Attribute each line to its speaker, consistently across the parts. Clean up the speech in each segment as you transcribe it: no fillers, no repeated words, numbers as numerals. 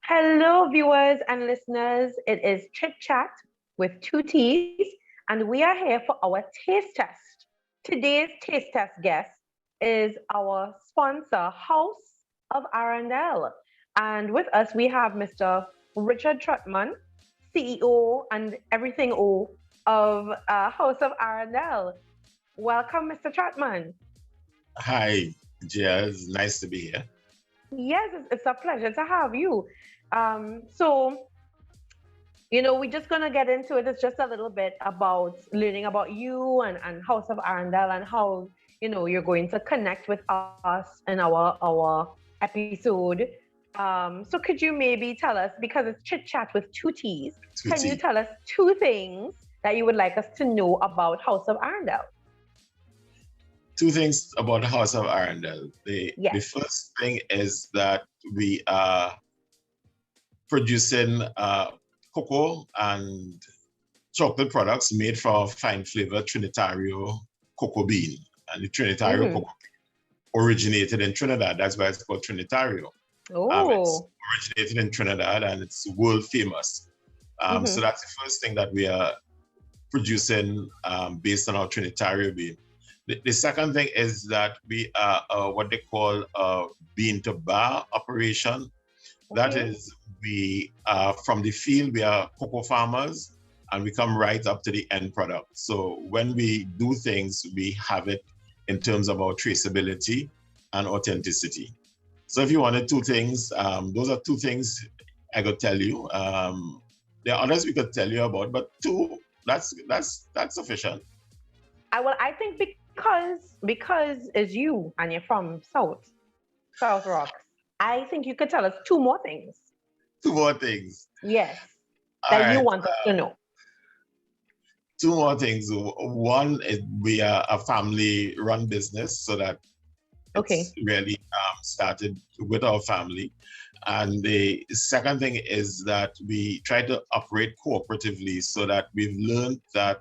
Speaker 1: Hello, viewers and listeners. It is Chit Chat with two T's, and we are here for our taste test. Today's taste test guest is our sponsor, House of Arendel. And with us, we have Mr. Richard Trotman, CEO and everything O of House of Arendel. Welcome, Mr. Trotman.
Speaker 2: Hi, Jazz. Nice to be here.
Speaker 1: Yes, it's a pleasure to have you. So we're just gonna get into it. It's just a little bit about learning about you and House of Arendelle and how you're going to connect with us in our episode. So could you maybe tell us, because it's chit chat with two T's, can you
Speaker 2: Tutti.
Speaker 1: tell us two things that you would like us to know about House of Arendelle?
Speaker 2: Two things about the House of Arendel. The
Speaker 1: Yes.
Speaker 2: first thing is that we are producing cocoa and chocolate products made from fine flavor Trinitario cocoa bean. And the Trinitario
Speaker 1: Mm.
Speaker 2: cocoa bean originated in Trinidad. That's why it's called Trinitario. It's
Speaker 1: Oh.
Speaker 2: originated in Trinidad and it's world famous. So
Speaker 1: Mm-hmm.
Speaker 2: that's the first thing that we are producing based on our Trinitario bean. The second thing is that we are what they call a bean to bar operation. That
Speaker 1: Okay.
Speaker 2: is, we are from the field, we are cocoa farmers, and we come right up to the end product. So when we do things, we have it in terms of our traceability and authenticity. So if you wanted two things, those are two things I could tell you. There are others we could tell you about, but two, that's sufficient.
Speaker 1: I think because it's you and you're from South Rocks, I think you could tell us two more things.
Speaker 2: Two more things.
Speaker 1: Yes,
Speaker 2: All
Speaker 1: that you
Speaker 2: right.
Speaker 1: want us to know.
Speaker 2: Two more things. One is we are a family-run business, so that it's
Speaker 1: Okay.
Speaker 2: really started with our family. And the second thing is that we try to operate cooperatively, so that we've learned that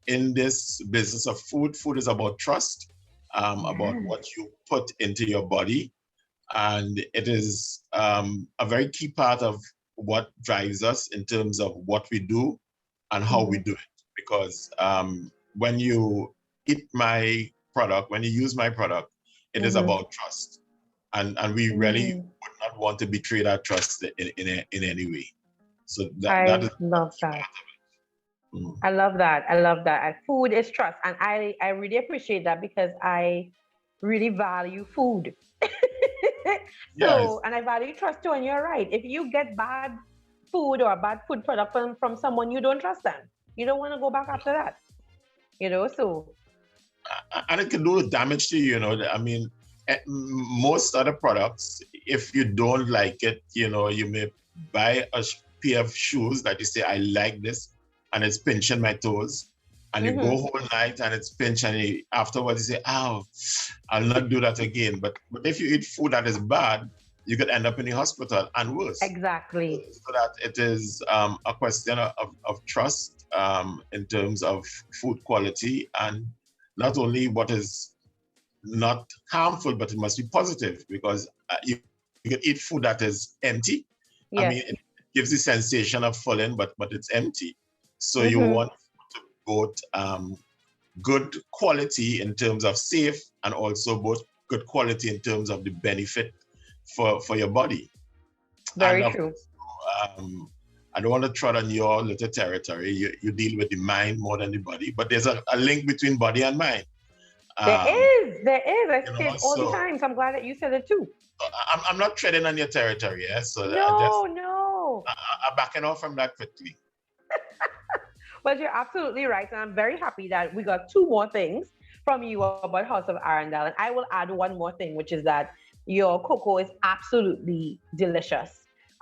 Speaker 2: in this business of food, food is about trust, about
Speaker 1: Yes.
Speaker 2: what you put into your body. And it is a very key part of what drives us in terms of what we do and how we
Speaker 1: Hmm.
Speaker 2: do it. Because when you eat my product, when you use my product, it is
Speaker 1: Hmm.
Speaker 2: about trust. And we really
Speaker 1: Mm.
Speaker 2: would not want to betray that trust in any way. So that
Speaker 1: I
Speaker 2: is
Speaker 1: love that.
Speaker 2: mm,
Speaker 1: I love that. I love that. Food is trust, and I really appreciate that because I really value food. So,
Speaker 2: yes,
Speaker 1: and I value trust too. And you're right. If you get bad food or a bad food product from someone, you don't trust them. You don't want to go back after that. So
Speaker 2: and it can do damage to you. I mean, most other products, if you don't like it, you may buy a pair of shoes that you say, I like this, and it's pinching my toes. And you go
Speaker 1: hmm.
Speaker 2: whole night and it's pinching, and afterwards you say, oh, I'll not do that again. But if you eat food that is bad, you could end up in the hospital and worse.
Speaker 1: Exactly.
Speaker 2: So that it is a question of trust in terms of food quality, and not only what is not harmful, but it must be positive, because you can eat food that is empty. I
Speaker 1: Yes.
Speaker 2: mean, it gives the sensation of filling, but it's empty. So you
Speaker 1: Hmm.
Speaker 2: want both good quality in terms of safe, and also both good quality in terms of the benefit for your body. And
Speaker 1: Very
Speaker 2: of
Speaker 1: true.
Speaker 2: I don't want to tread on your little territory. You deal with the mind more than the body, but there's a link between body and mind.
Speaker 1: There
Speaker 2: Um,
Speaker 1: is. There is. I say it all the
Speaker 2: so
Speaker 1: time. So I'm glad that you said it too.
Speaker 2: I'm not treading on your territory, yeah. So I
Speaker 1: No,
Speaker 2: just
Speaker 1: no.
Speaker 2: I'm backing off from that quickly.
Speaker 1: But you're absolutely right. And I'm very happy that we got two more things from you about House of Arendelle. And I will add one more thing, which is that your cocoa is absolutely delicious.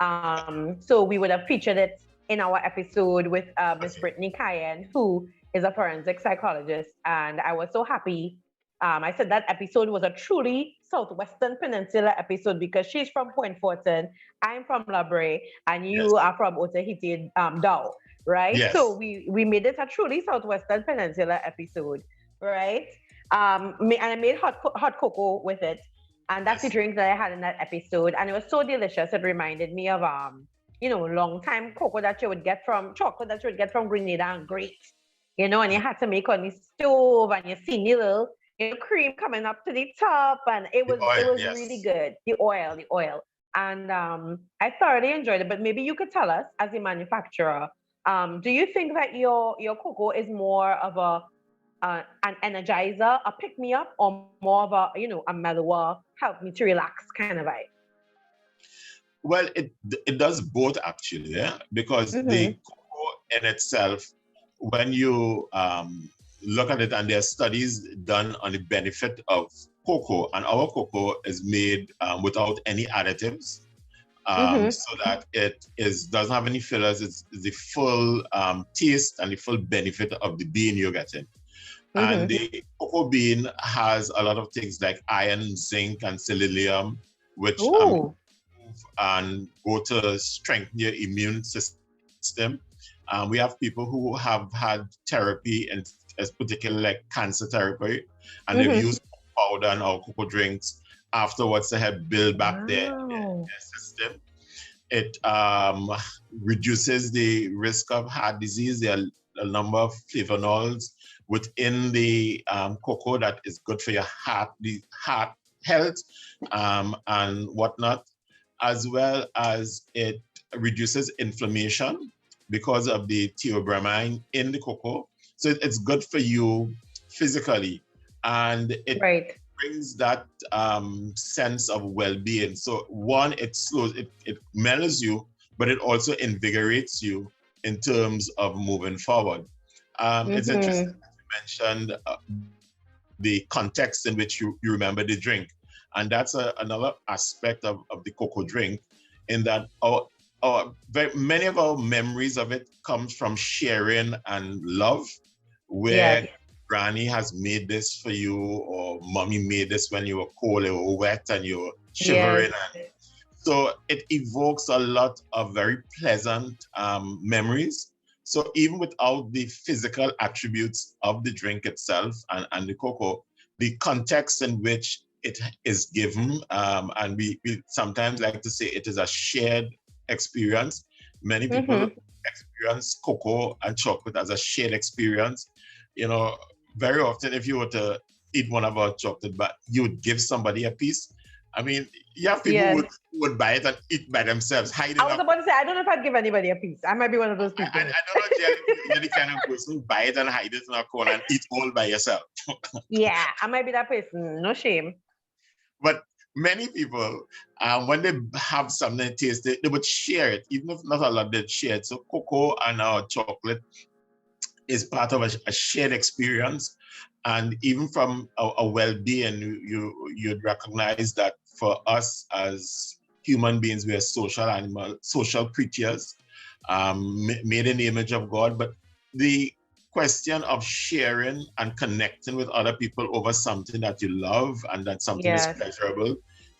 Speaker 1: So we would have featured it in our episode with Miss
Speaker 2: Okay.
Speaker 1: Brittany Cayenne, who is a forensic psychologist. And I was so happy. I said that episode was a truly Southwestern Peninsula episode because she's from Point Fortin, I'm from La Brea, and you
Speaker 2: Yes.
Speaker 1: are from Otaheite, Dow, right? So
Speaker 2: Yes.
Speaker 1: we made it a truly Southwestern Peninsula episode, right? And I made hot cocoa with it, And that's the drink that I had in that episode. And it was so delicious. It reminded me of long time cocoa that you would get from chocolate that you would get from Grenada and Great. And you had to make on the stove and you see the little, cream coming up to the top. And it was really good. The oil. And I thoroughly enjoyed it. But maybe you could tell us as a manufacturer, do you think that your cocoa is more of an energizer, a pick me up, or more of a mellower, help me to relax kind of vibe?
Speaker 2: Well, it does both actually, yeah, because the cocoa in itself, when you look at it, and there are studies done on the benefit of cocoa, and our cocoa is made without any additives, so that it doesn't have any fillers. It's the full taste and the full benefit of the bean you're getting. And the cocoa bean has a lot of things like iron, zinc, and selenium, which and go to strengthen your immune system. We have people who have had therapy, and as particularly like cancer therapy, and they've used powder and our cocoa drinks. Afterwards, they have built back their system. It reduces the risk of heart disease. There are a number of flavonols within the cocoa that is good for your heart, the heart health, and whatnot, as well as it reduces inflammation because of the theobromine in the cocoa. So it's good for you physically, and it brings that sense of well-being. So one, it slows, it mellows you, but it also invigorates you in terms of moving forward. It's interesting that you mentioned the context in which you remember the drink. And that's another aspect of the cocoa drink, in that many of our memories of it comes from sharing and love, where granny has made this for you, or mommy made this when you were cold or wet and you were shivering. And so it evokes a lot of very pleasant memories. So even without the physical attributes of the drink itself and the cocoa, the context in which it is given, and we sometimes like to say it is a shared experience. Many people experience cocoa and chocolate as a shared experience. Very often if you were to eat one of our chocolate, but you would give somebody a piece. I mean, you have people who would buy it and eat by themselves. I
Speaker 1: was about to say, I don't know if I'd give anybody a piece. I might be one of those people.
Speaker 2: I don't know, Jelly, you're the kind of person who buy it and hide it in a corner and eat all by yourself.
Speaker 1: Yeah, I might be that person. No shame.
Speaker 2: But many people, when they have something to taste, they would share it, even if not a lot, they'd share it. So cocoa and our chocolate is part of a shared experience. And even from a well-being, you'd recognize that for us as human beings, we are social animals, social creatures, made in the image of God. But the question of sharing and connecting with other people over something that you love and that something is pleasurable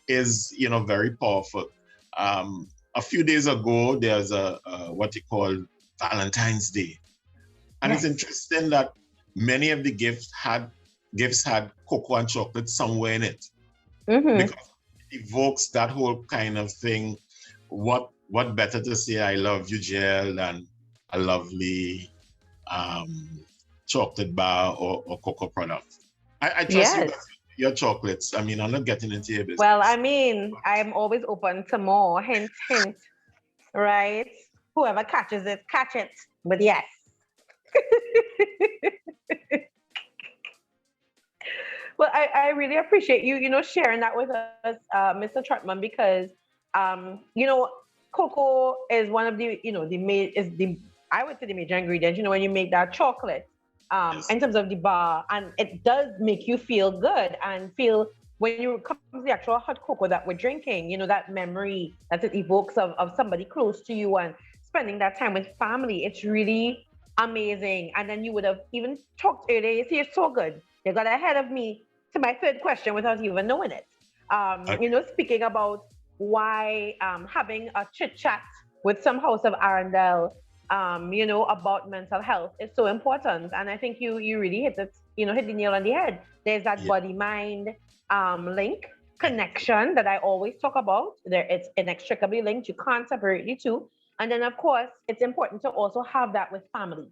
Speaker 2: is, very powerful. A few days ago, there's what you call Valentine's Day. And it's interesting that many of the gifts had cocoa and chocolate somewhere in it. Because it evokes that whole kind of thing. What better to say I love you, Jill, than a lovely chocolate bar or cocoa product. I trust you with your chocolates. I mean, I'm not getting into your business.
Speaker 1: Well, I mean, I'm always open to more. Hint, hint. Right? Whoever catches it, catch it. But yes. Well, I really appreciate you, sharing that with us, Mr. Trotman, because, cocoa is one of the, I would say the major ingredient, when you make that chocolate, in terms of the bar, and it does make you feel good and feel, when you come to the actual hot cocoa that we're drinking, that memory that it evokes of somebody close to you and spending that time with family. It's really amazing. And then you would have even talked earlier, you see, it's so good. You got ahead of me to my third question without even knowing it. Speaking about why having a chit chat with some host of Arendel, about mental health is so important. And I think you really hit it, hit the nail on the head. There's that body-mind link connection that I always talk about. There, it's inextricably linked. You can't separate the two. And then, of course, it's important to also have that with family.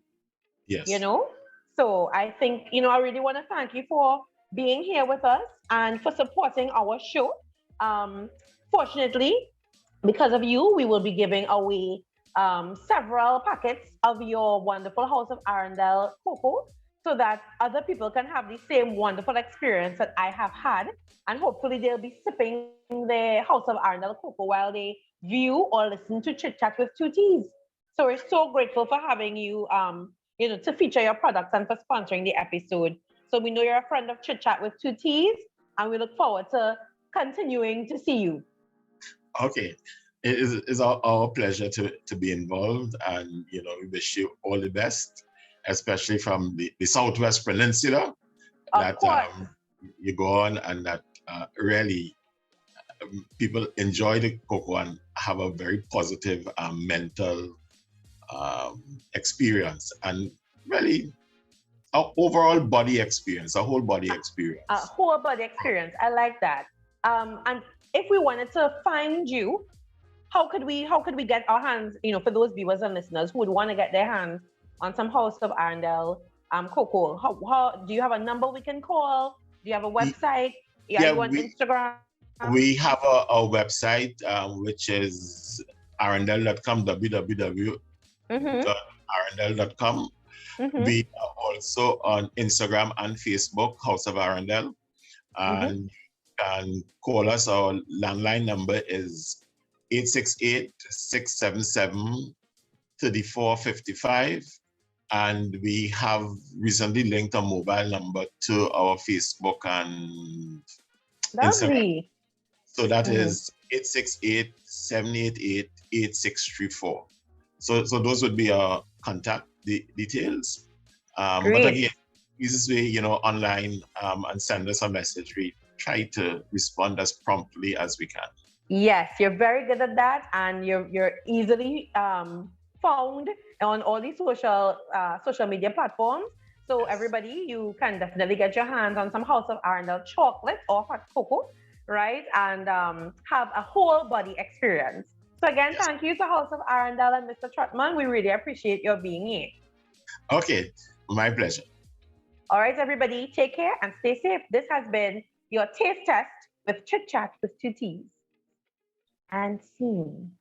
Speaker 1: You
Speaker 2: Yes.
Speaker 1: know, so I think, I really want to thank you for being here with us and for supporting our show. Um, Fortunately, because of you, we will be giving away several packets of your wonderful House of Arendelle cocoa so that other people can have the same wonderful experience that I have had. And hopefully, they'll be sipping the House of Arendelle cocoa while they view or listen to Chit Chat with Two T's. So we're so grateful for having you, to feature your products and for sponsoring the episode. So we know you're a friend of Chit Chat with Two T's, and we look forward to continuing to see you.
Speaker 2: Okay. It's our pleasure to be involved, and we wish you all the best, especially from the Southwest Peninsula,
Speaker 1: Of
Speaker 2: that
Speaker 1: course.
Speaker 2: you go on and that really people enjoy the cocoa and have a very positive mental experience, and really a overall body experience, a whole body experience.
Speaker 1: A whole body experience. I like that. And if we wanted to find you, how could we get our hands, for those viewers and listeners who would want to get their hands on some House of Arendelle cocoa? How do you have a number we can call? Do you have a website? Are you on Instagram?
Speaker 2: We have a website which is arendel.com, www.arendel.com. We are also on Instagram and Facebook, House of Arendelle. And you can call us. Our landline number is 868-677-3455. And we have recently linked a mobile number to our Facebook and Instagram. So that is 868-788-8634. So those would be our contact details. But again, easiest way, online and send us a message. We try to respond as promptly as we can.
Speaker 1: Yes, you're very good at that, and you're easily found on all these social media platforms. So everybody, you can definitely get your hands on some House of Arendelle chocolate or hot cocoa, right? And have a whole body experience. So again, thank you to House of Arendelle and Mr. Trotman. We really appreciate your being here.
Speaker 2: Okay, my pleasure.
Speaker 1: All right, everybody, take care and stay safe. This has been your taste test with Chit Chat with Two T's. And scene.